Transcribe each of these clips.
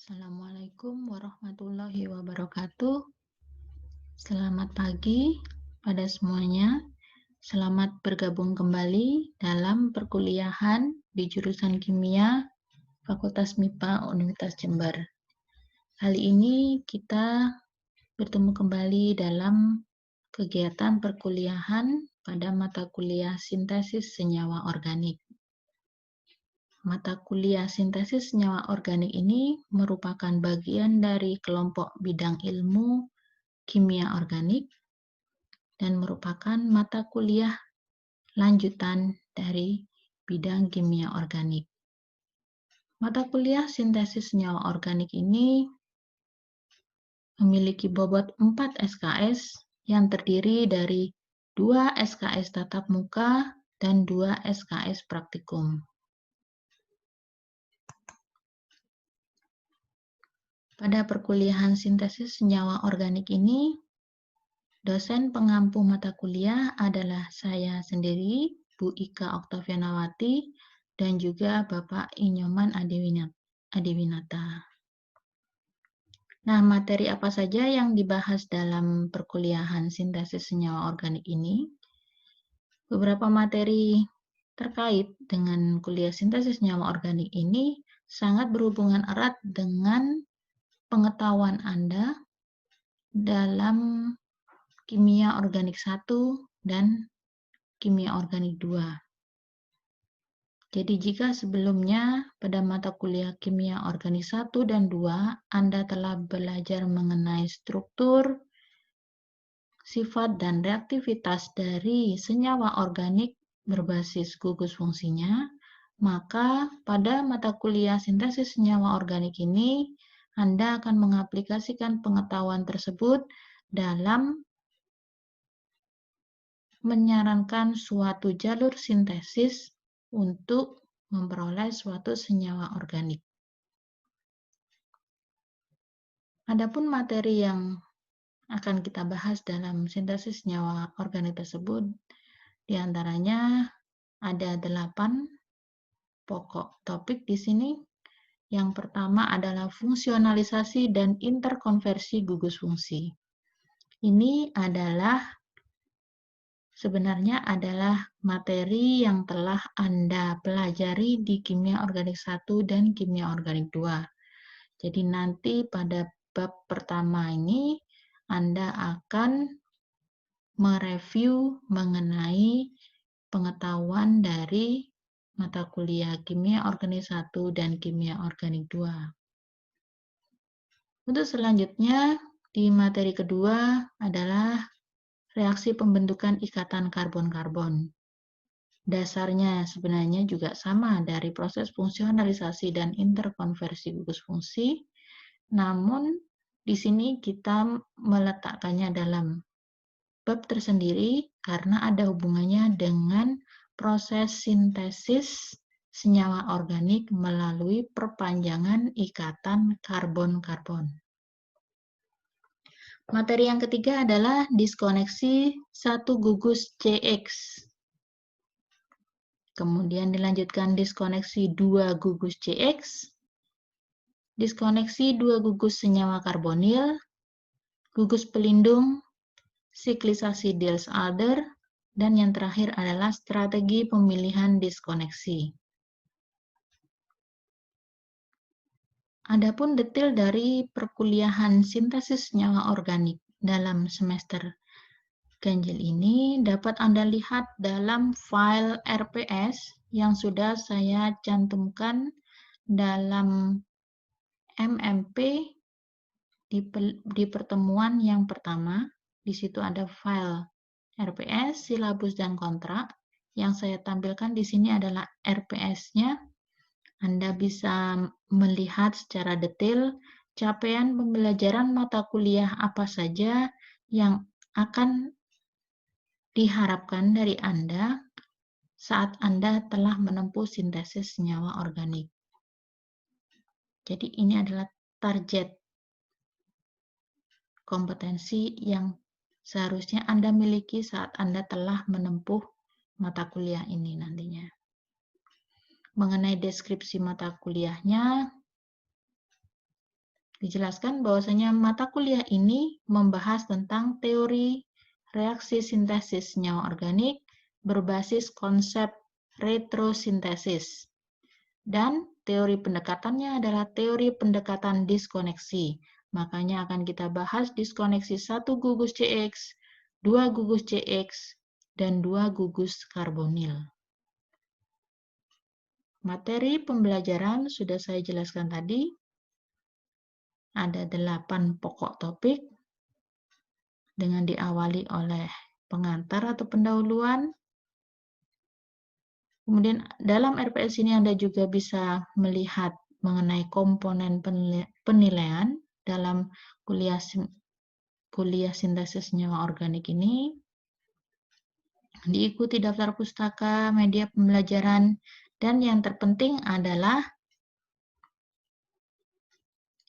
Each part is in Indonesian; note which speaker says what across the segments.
Speaker 1: Assalamualaikum warahmatullahi wabarakatuh. Selamat pagi pada semuanya. Selamat bergabung kembali dalam perkuliahan di jurusan Kimia Fakultas MIPA Universitas Jember. Kali ini kita bertemu kembali dalam kegiatan perkuliahan pada mata kuliah Sintesis Senyawa Organik. Mata kuliah sintesis senyawa organik ini merupakan bagian dari kelompok bidang ilmu kimia organik dan merupakan mata kuliah lanjutan dari bidang kimia organik. Mata kuliah sintesis senyawa organik ini memiliki bobot 4 SKS yang terdiri dari 2 SKS tatap muka dan 2 SKS praktikum. Pada perkuliahan sintesis senyawa organik ini, dosen pengampu mata kuliah adalah saya sendiri, Bu Ika Oktavianawati, dan juga Bapak Inyoman Adiwinata. Nah, materi apa saja yang dibahas dalam perkuliahan sintesis senyawa organik ini? Beberapa materi terkait dengan kuliah sintesis senyawa organik ini sangat berhubungan erat dengan pengetahuan Anda dalam kimia organik 1 dan kimia organik 2. Jadi jika sebelumnya pada mata kuliah kimia organik 1 dan 2 Anda telah belajar mengenai struktur, sifat, dan reaktivitas dari senyawa organik berbasis gugus fungsinya, maka pada mata kuliah sintesis senyawa organik ini Anda akan mengaplikasikan pengetahuan tersebut dalam menyarankan suatu jalur sintesis untuk memperoleh suatu senyawa organik. Adapun materi yang akan kita bahas dalam sintesis senyawa organik tersebut, diantaranya ada 8 pokok topik di sini. Yang pertama adalah fungsionalisasi dan interkonversi gugus fungsi. Ini sebenarnya adalah materi yang telah Anda pelajari di kimia organik 1 dan kimia organik 2. Jadi nanti pada bab pertama ini Anda akan mereview mengenai pengetahuan dari mata kuliah kimia organik 1 dan kimia organik 2. Untuk selanjutnya, di materi kedua adalah reaksi pembentukan ikatan karbon-karbon. Dasarnya sebenarnya juga sama dari proses fungsionalisasi dan interkonversi gugus fungsi, namun di sini kita meletakkannya dalam bab tersendiri karena ada hubungannya dengan proses sintesis senyawa organik melalui perpanjangan ikatan karbon-karbon. Materi yang ketiga adalah diskoneksi 1 gugus CX. Kemudian dilanjutkan diskoneksi 2 gugus CX, diskoneksi 2 gugus senyawa karbonil, gugus pelindung, siklisasi Diels-Alder, dan yang terakhir adalah strategi pemilihan diskoneksi. Adapun detail dari perkuliahan sintesis senyawa organik dalam semester ganjil ini dapat Anda lihat dalam file RPS yang sudah saya cantumkan dalam MMP di pertemuan yang pertama. Di situ ada file RPS, silabus, dan kontrak. Yang saya tampilkan di sini adalah RPS-nya. Anda bisa melihat secara detail capaian pembelajaran mata kuliah apa saja yang akan diharapkan dari Anda saat Anda telah menempuh sintesis senyawa organik. Jadi ini adalah target kompetensi yang seharusnya Anda miliki saat Anda telah menempuh mata kuliah ini nantinya. Mengenai deskripsi mata kuliahnya, Dijelaskan bahwasanya mata kuliah ini membahas tentang teori reaksi sintesis senyawa organik berbasis konsep retrosintesis. Dan teori pendekatannya adalah teori pendekatan diskoneksi. Makanya akan kita bahas diskoneksi 1 gugus CX, 2 gugus CX, dan 2 gugus karbonil. Materi pembelajaran sudah saya jelaskan tadi. Ada 8 pokok topik dengan diawali oleh pengantar atau pendahuluan. Kemudian dalam RPS ini Anda juga bisa melihat mengenai komponen penilaian dalam kuliah sintesis senyawa organik ini. Diikuti daftar pustaka, media pembelajaran, dan yang terpenting adalah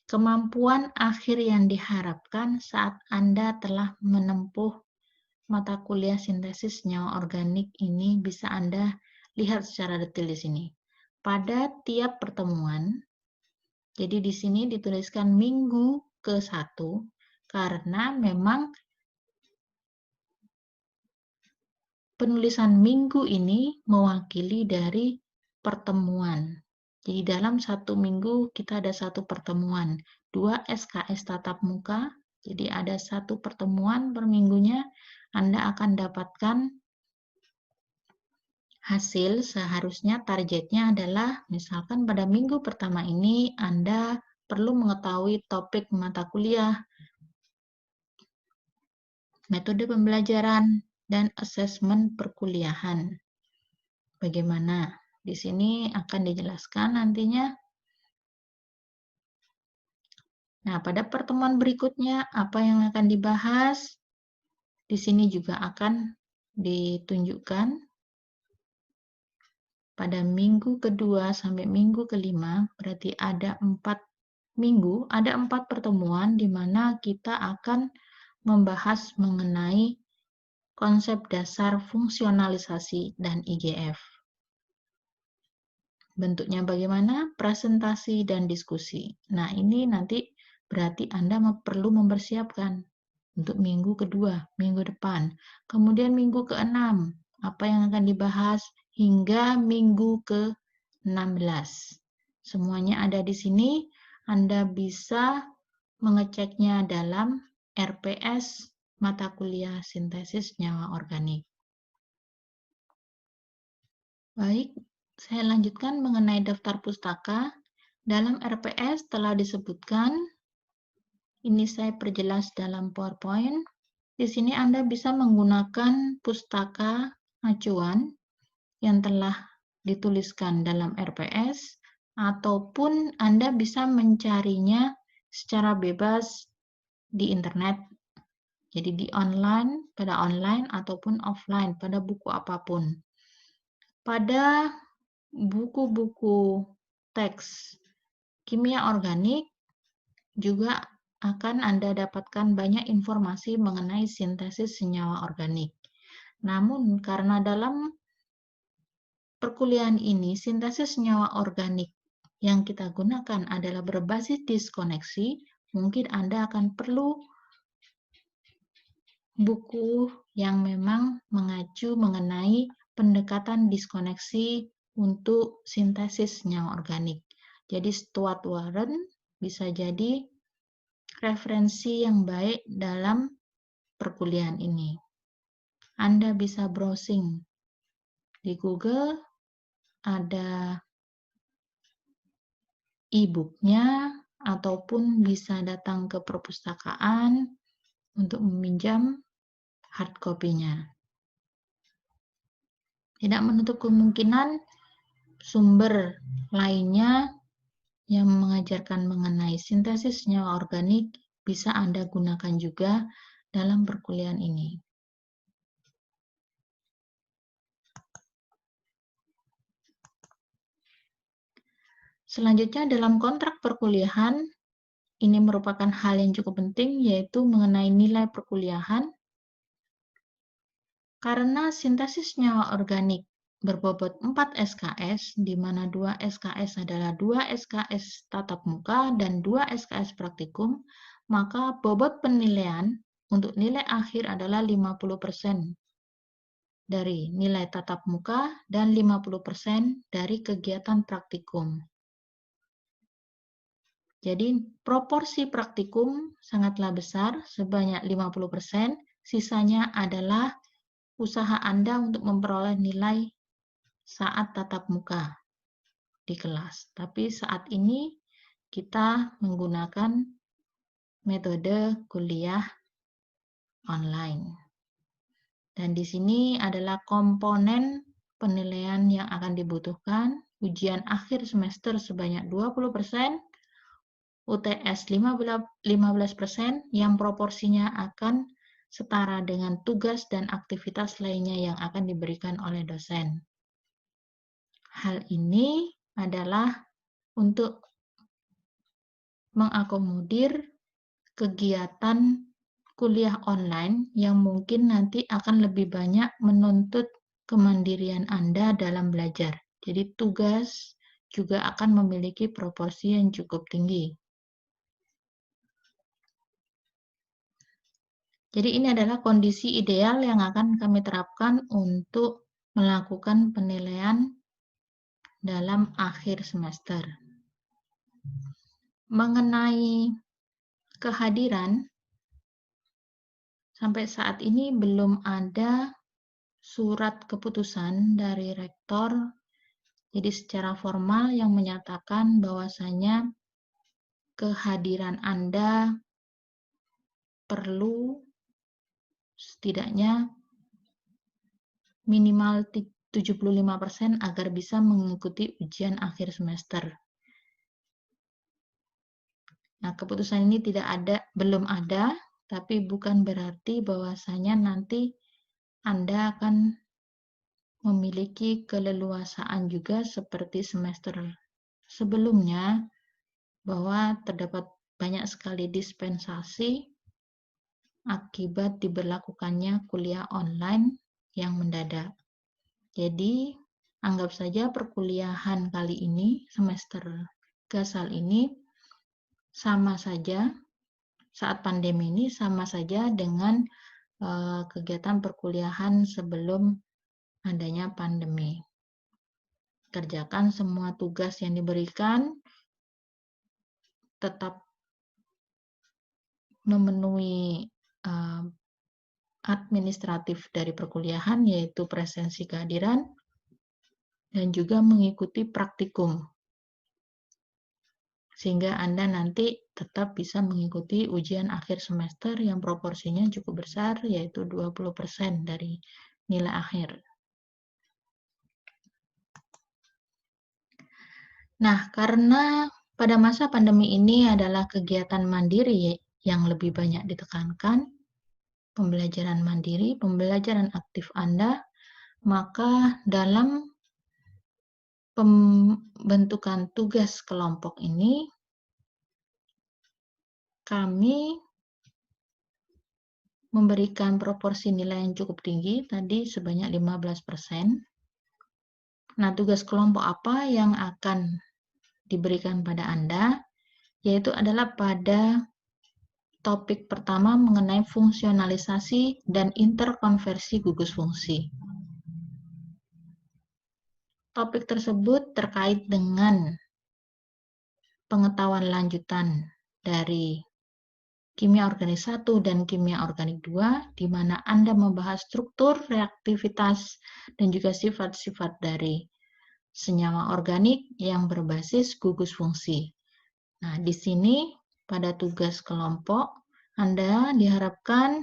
Speaker 1: kemampuan akhir yang diharapkan saat Anda telah menempuh mata kuliah sintesis senyawa organik ini bisa Anda lihat secara detail di sini. Pada tiap pertemuan, jadi di sini dituliskan minggu ke-1 karena memang penulisan minggu ini mewakili dari pertemuan. Jadi dalam 1 minggu kita ada 1 pertemuan, 2 SKS tatap muka, jadi ada 1 pertemuan per minggunya. Anda akan dapatkan hasil, seharusnya targetnya adalah misalkan pada minggu pertama ini Anda perlu mengetahui topik mata kuliah, metode pembelajaran, dan asesmen perkuliahan. Bagaimana? Di sini akan dijelaskan nantinya. Nah, pada pertemuan berikutnya apa yang akan dibahas? Di sini juga akan ditunjukkan pada minggu kedua sampai minggu kelima, berarti ada 4 minggu, ada 4 pertemuan di mana kita akan membahas mengenai konsep dasar fungsionalisasi dan IGF. Bentuknya bagaimana? Presentasi dan diskusi. Nah, ini nanti berarti Anda perlu mempersiapkan untuk minggu kedua, minggu depan. Kemudian minggu ke-6, apa yang akan dibahas hingga minggu ke-16. Semuanya ada di sini. Anda bisa mengeceknya dalam RPS mata kuliah sintesis senyawa organik. Baik, saya lanjutkan mengenai daftar pustaka. Dalam RPS telah disebutkan, ini saya perjelas dalam PowerPoint. Di sini Anda bisa menggunakan pustaka acuan yang telah dituliskan dalam RPS, ataupun Anda bisa mencarinya secara bebas di internet. Jadi di online, pada online ataupun offline, pada buku apapun. Pada buku-buku teks kimia organik juga akan Anda dapatkan banyak informasi mengenai sintesis senyawa organik. Namun karena dalam perkuliahan ini sintesis senyawa organik yang kita gunakan adalah berbasis diskoneksi, mungkin Anda akan perlu buku yang memang mengacu mengenai pendekatan diskoneksi untuk sintesis senyawa organik. Jadi Stuart Warren bisa jadi referensi yang baik dalam perkuliahan ini. Anda bisa browsing di Google, ada e-booknya, ataupun bisa datang ke perpustakaan untuk meminjam hard copy-nya. Tidak menutup kemungkinan sumber lainnya yang mengajarkan mengenai sintesis senyawa organik bisa Anda gunakan juga dalam perkuliahan ini. Selanjutnya dalam kontrak perkuliahan, ini merupakan hal yang cukup penting, yaitu mengenai nilai perkuliahan. Karena sintesis senyawa organik berbobot 4 SKS, di mana 2 SKS adalah 2 SKS tatap muka dan 2 SKS praktikum, maka bobot penilaian untuk nilai akhir adalah 50% dari nilai tatap muka dan 50% dari kegiatan praktikum. Jadi proporsi praktikum sangatlah besar, sebanyak 50%, sisanya adalah usaha Anda untuk memperoleh nilai saat tatap muka di kelas. Tapi saat ini kita menggunakan metode kuliah online. Dan di sini adalah komponen penilaian yang akan dibutuhkan, ujian akhir semester sebanyak 20%, UTS 15% yang proporsinya akan setara dengan tugas dan aktivitas lainnya yang akan diberikan oleh dosen. Hal ini adalah untuk mengakomodir kegiatan kuliah online yang mungkin nanti akan lebih banyak menuntut kemandirian Anda dalam belajar. Jadi tugas juga akan memiliki proporsi yang cukup tinggi. Jadi ini adalah kondisi ideal yang akan kami terapkan untuk melakukan penilaian dalam akhir semester. Mengenai kehadiran, sampai saat ini belum ada surat keputusan dari rektor, jadi secara formal yang menyatakan bahwasanya kehadiran Anda perlu setidaknya minimal 75% agar bisa mengikuti ujian akhir semester. Nah, keputusan ini belum ada, tapi bukan berarti bahwasanya nanti Anda akan memiliki keleluasaan juga seperti semester sebelumnya, bahwa terdapat banyak sekali dispensasi akibat diberlakukannya kuliah online yang mendadak. Jadi, anggap saja perkuliahan kali ini, semester gasal ini, sama saja, saat pandemi ini sama saja dengan kegiatan perkuliahan sebelum adanya pandemi. Kerjakan semua tugas yang diberikan, tetap memenuhi administratif dari perkuliahan, yaitu presensi kehadiran, dan juga mengikuti praktikum. Sehingga Anda nanti tetap bisa mengikuti ujian akhir semester yang proporsinya cukup besar, yaitu 20% dari nilai akhir. Nah, karena pada masa pandemi ini adalah kegiatan mandiri yang lebih banyak ditekankan, pembelajaran mandiri, pembelajaran aktif Anda, maka dalam pembentukan tugas kelompok ini, kami memberikan proporsi nilai yang cukup tinggi, tadi sebanyak 15%. Nah, tugas kelompok apa yang akan diberikan pada Anda? Yaitu adalah pada topik pertama mengenai fungsionalisasi dan interkonversi gugus fungsi. Topik tersebut terkait dengan pengetahuan lanjutan dari kimia organik 1 dan kimia organik 2, di mana Anda membahas struktur, reaktivitas, dan juga sifat-sifat dari senyawa organik yang berbasis gugus fungsi. Nah, di sini pada tugas kelompok, Anda diharapkan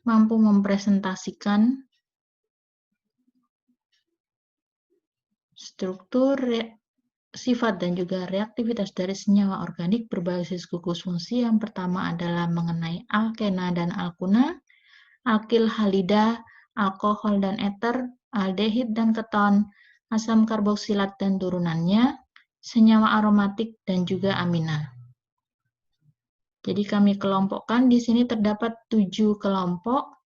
Speaker 1: mampu mempresentasikan struktur, sifat, dan juga reaktivitas dari senyawa organik berbasis gugus fungsi. Yang pertama adalah mengenai alkena dan alkuna, alkil halida, alkohol dan eter, aldehid dan keton, asam karboksilat dan turunannya, senyawa aromatik, dan juga amina. Jadi kami kelompokkan di sini terdapat 7 kelompok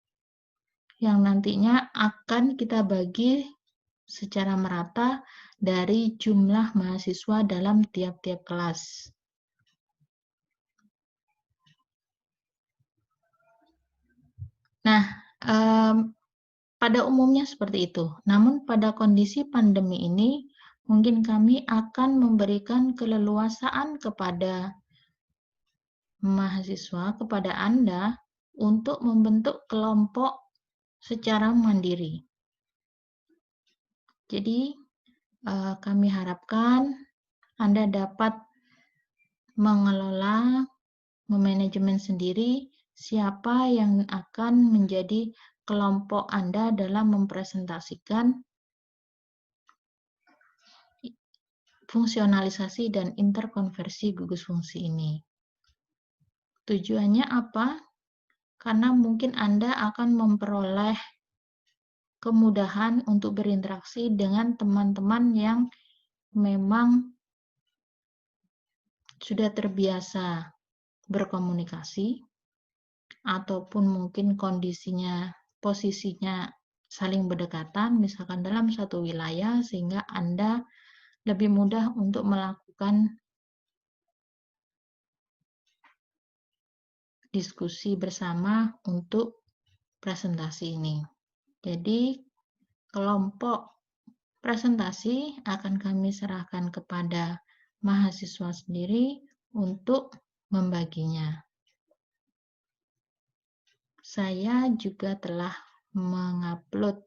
Speaker 1: yang nantinya akan kita bagi secara merata dari jumlah mahasiswa dalam tiap-tiap kelas. Nah, pada umumnya seperti itu. Namun pada kondisi pandemi ini, mungkin kami akan memberikan keleluasaan kepada mahasiswa, kepada Anda, untuk membentuk kelompok secara mandiri. Jadi, kami harapkan Anda dapat mengelola, memanajemen sendiri siapa yang akan menjadi kelompok Anda dalam mempresentasikan fungsionalisasi dan interkonversi gugus fungsi ini. Tujuannya apa? Karena mungkin Anda akan memperoleh kemudahan untuk berinteraksi dengan teman-teman yang memang sudah terbiasa berkomunikasi, ataupun mungkin kondisinya, posisinya saling berdekatan, misalkan dalam satu wilayah, sehingga Anda lebih mudah untuk melakukan diskusi bersama untuk presentasi ini. Jadi, kelompok presentasi akan kami serahkan kepada mahasiswa sendiri untuk membaginya. Saya juga telah mengupload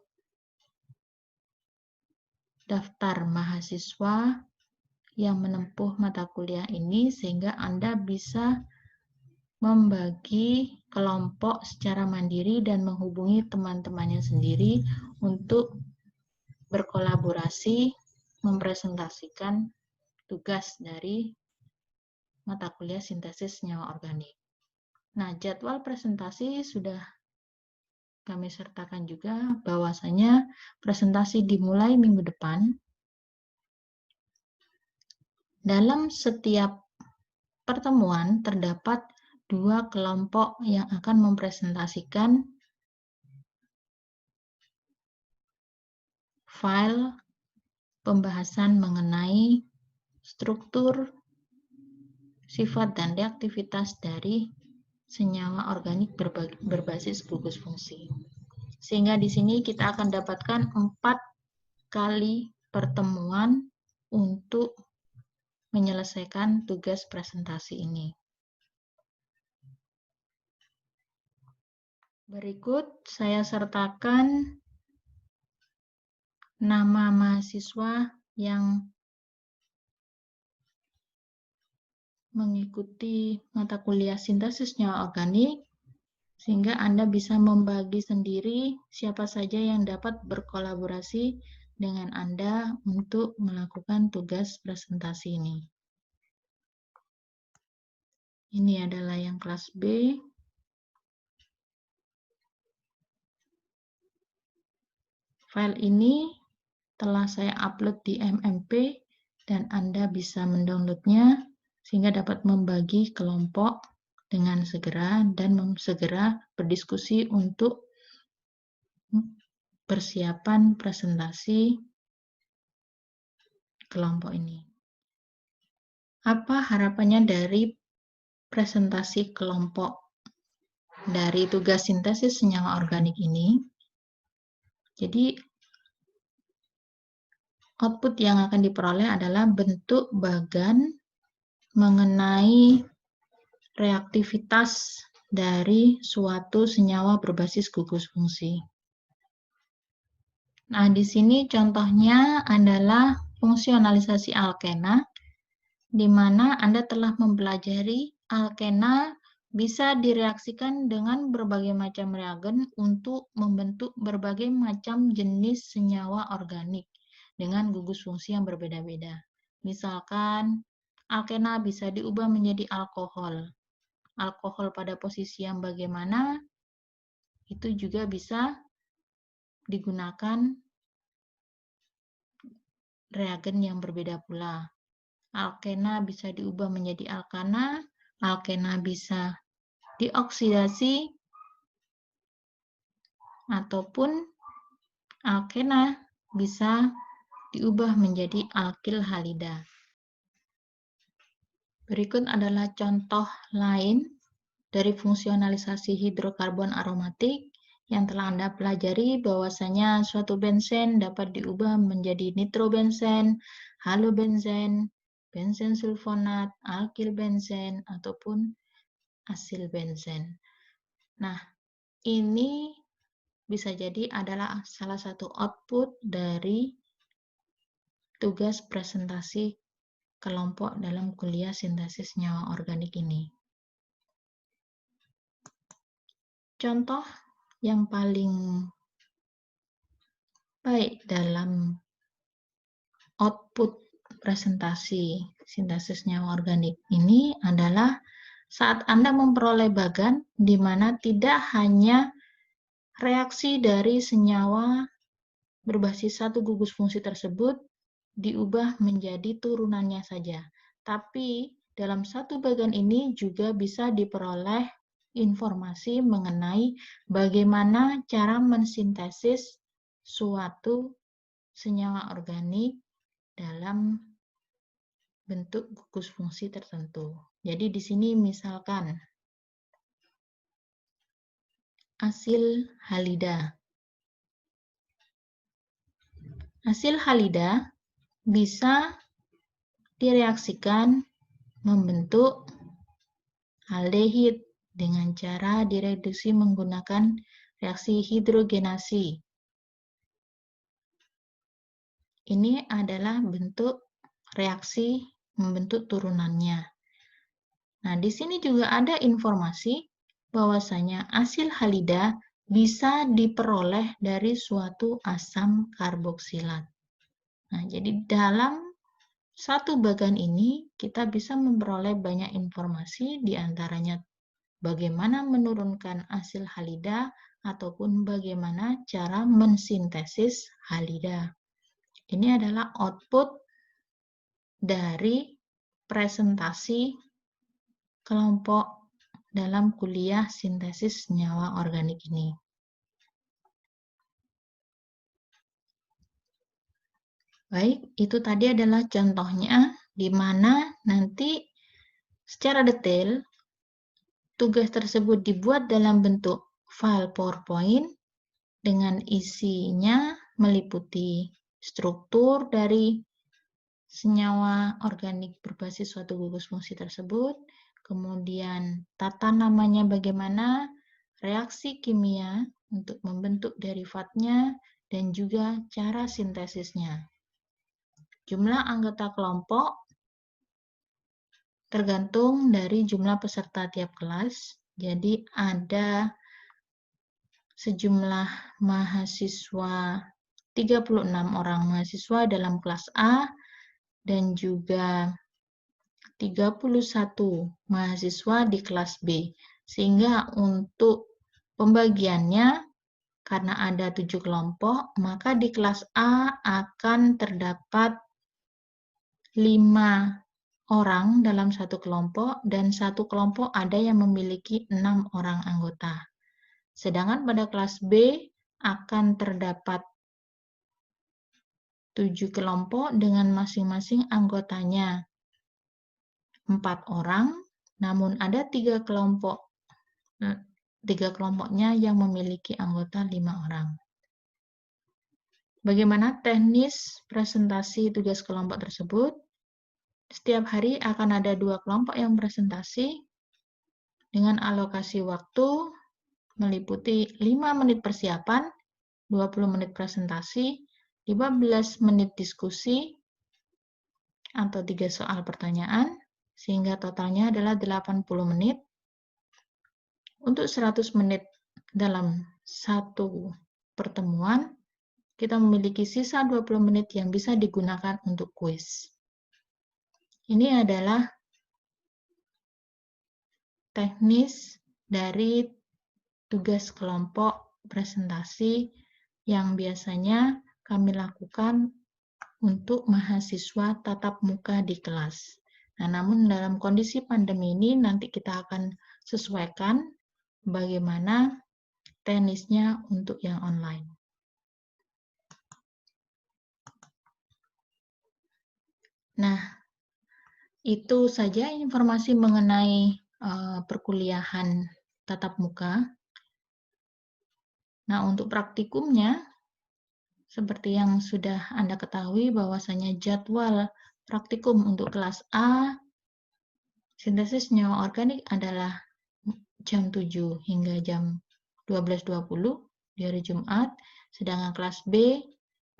Speaker 1: daftar mahasiswa yang menempuh mata kuliah ini sehingga Anda bisa membagi kelompok secara mandiri dan menghubungi teman-temannya sendiri untuk berkolaborasi mempresentasikan tugas dari mata kuliah sintesis senyawa organik. Nah, jadwal presentasi sudah kami sertakan juga, bahwasanya presentasi dimulai minggu depan. Dalam setiap pertemuan terdapat 2 kelompok yang akan mempresentasikan file pembahasan mengenai struktur, sifat, dan reaktivitas dari senyawa organik berbasis gugus fungsi. Sehingga di sini kita akan dapatkan 4 kali pertemuan untuk menyelesaikan tugas presentasi ini. Berikut saya sertakan nama mahasiswa yang mengikuti mata kuliah sintesis senyawa organik, sehingga Anda bisa membagi sendiri siapa saja yang dapat berkolaborasi dengan Anda untuk melakukan tugas presentasi ini. Ini adalah yang kelas B. File ini telah saya upload di MMP dan Anda bisa mendownloadnya sehingga dapat membagi kelompok dengan segera dan segera berdiskusi untuk persiapan presentasi kelompok ini. Apa harapannya dari presentasi kelompok dari tugas sintesis senyawa organik ini? Jadi, output yang akan diperoleh adalah bentuk bagan mengenai reaktivitas dari suatu senyawa berbasis gugus fungsi. Nah, di sini contohnya adalah fungsionalisasi alkena, di mana Anda telah mempelajari alkena bisa direaksikan dengan berbagai macam reagen untuk membentuk berbagai macam jenis senyawa organik dengan gugus fungsi yang berbeda-beda. Misalkan, alkena bisa diubah menjadi alkohol. Alkohol pada posisi yang bagaimana, itu juga bisa digunakan reagen yang berbeda pula. Alkena bisa diubah menjadi alkana, alkena bisa dioksidasi ataupun alkena bisa diubah menjadi alkil halida. Berikut adalah contoh lain dari fungsionalisasi hidrokarbon aromatik yang telah Anda pelajari, bahwasanya suatu benzen dapat diubah menjadi nitrobenzen, halobenzen, benzen sulfonat, alkil benzen, ataupun asil benzen. Nah, ini bisa jadi adalah salah satu output dari tugas presentasi kelompok dalam kuliah sintesis senyawa organik ini. Contoh yang paling baik dalam output presentasi sintesis senyawa organik ini adalah saat Anda memperoleh bagan di mana tidak hanya reaksi dari senyawa berbasis satu gugus fungsi tersebut diubah menjadi turunannya saja, tapi dalam satu bagan ini juga bisa diperoleh informasi mengenai bagaimana cara mensintesis suatu senyawa organik dalam bentuk gugus fungsi tertentu. Jadi di sini misalkan asil halida. Asil halida bisa direaksikan membentuk aldehid dengan cara direduksi menggunakan reaksi hidrogenasi. Ini adalah bentuk reaksi membentuk turunannya. Nah, di sini juga ada informasi bahwasanya asil halida bisa diperoleh dari suatu asam karboksilat. Nah, jadi dalam satu bagan ini kita bisa memperoleh banyak informasi, di antaranya bagaimana menurunkan asil halida ataupun bagaimana cara mensintesis halida. Ini adalah output dari presentasi kelompok dalam kuliah sintesis senyawa organik ini. Baik, itu tadi adalah contohnya di mana nanti secara detail tugas tersebut dibuat dalam bentuk file PowerPoint dengan isinya meliputi struktur dari senyawa organik berbasis suatu gugus fungsi tersebut, kemudian tata namanya bagaimana, reaksi kimia untuk membentuk derivatnya, dan juga cara sintesisnya. Jumlah anggota kelompok tergantung dari jumlah peserta tiap kelas. Jadi ada sejumlah mahasiswa 36 orang mahasiswa dalam kelas A dan juga 31 mahasiswa di kelas B. Sehingga untuk pembagiannya karena ada 7 kelompok, maka di kelas A akan terdapat 5 orang dalam satu kelompok, dan satu kelompok ada yang memiliki 6 orang anggota. Sedangkan pada kelas B akan terdapat 7 kelompok dengan masing-masing anggotanya 4 orang, namun ada 3 kelompoknya yang memiliki anggota 5 orang. Bagaimana teknis presentasi tugas kelompok tersebut? Setiap hari akan ada 2 kelompok yang presentasi dengan alokasi waktu meliputi 5 menit persiapan, 20 menit presentasi, 15 menit diskusi atau 3 soal pertanyaan, sehingga totalnya adalah 80 menit. Untuk 100 menit dalam satu pertemuan, kita memiliki sisa 20 menit yang bisa digunakan untuk kuis. Ini adalah teknis dari tugas kelompok presentasi yang biasanya kami lakukan untuk mahasiswa tatap muka di kelas. Nah, namun dalam kondisi pandemi ini nanti kita akan sesuaikan bagaimana teknisnya untuk yang online. Nah, itu saja informasi mengenai perkuliahan tatap muka. Nah, untuk praktikumnya, seperti yang sudah Anda ketahui bahwasanya jadwal praktikum untuk kelas A, sintesis senyawa organik adalah jam 7 hingga jam 12.20 di hari Jumat, sedangkan kelas B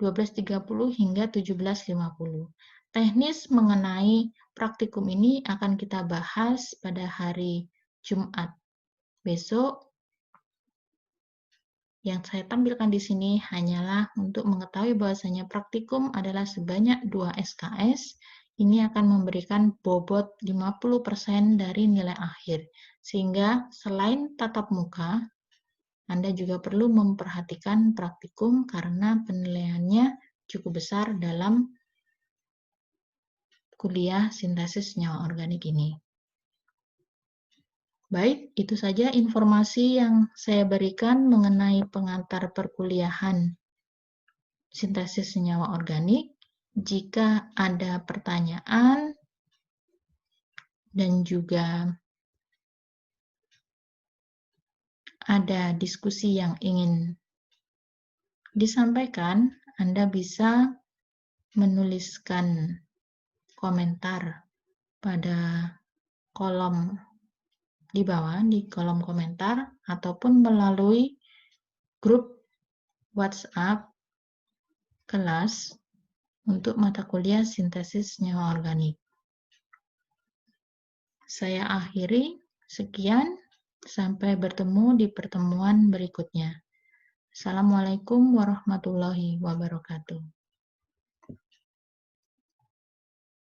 Speaker 1: 12.30 hingga 17.50. Teknis mengenai praktikum ini akan kita bahas pada hari Jumat besok. Yang saya tampilkan di sini hanyalah untuk mengetahui bahwasanya praktikum adalah sebanyak 2 SKS. Ini akan memberikan bobot 50% dari nilai akhir. Sehingga selain tatap muka, Anda juga perlu memperhatikan praktikum karena penilaiannya cukup besar dalam kuliah sintesis senyawa organik ini. Baik, itu saja informasi yang saya berikan mengenai pengantar perkuliahan sintesis senyawa organik. Jika ada pertanyaan dan juga ada diskusi yang ingin disampaikan, Anda bisa menuliskan komentar pada kolom di bawah, di kolom komentar, ataupun melalui grup WhatsApp kelas untuk mata kuliah sintesis senyawa organik. Saya akhiri, sekian, sampai bertemu di pertemuan berikutnya. Assalamualaikum warahmatullahi wabarakatuh.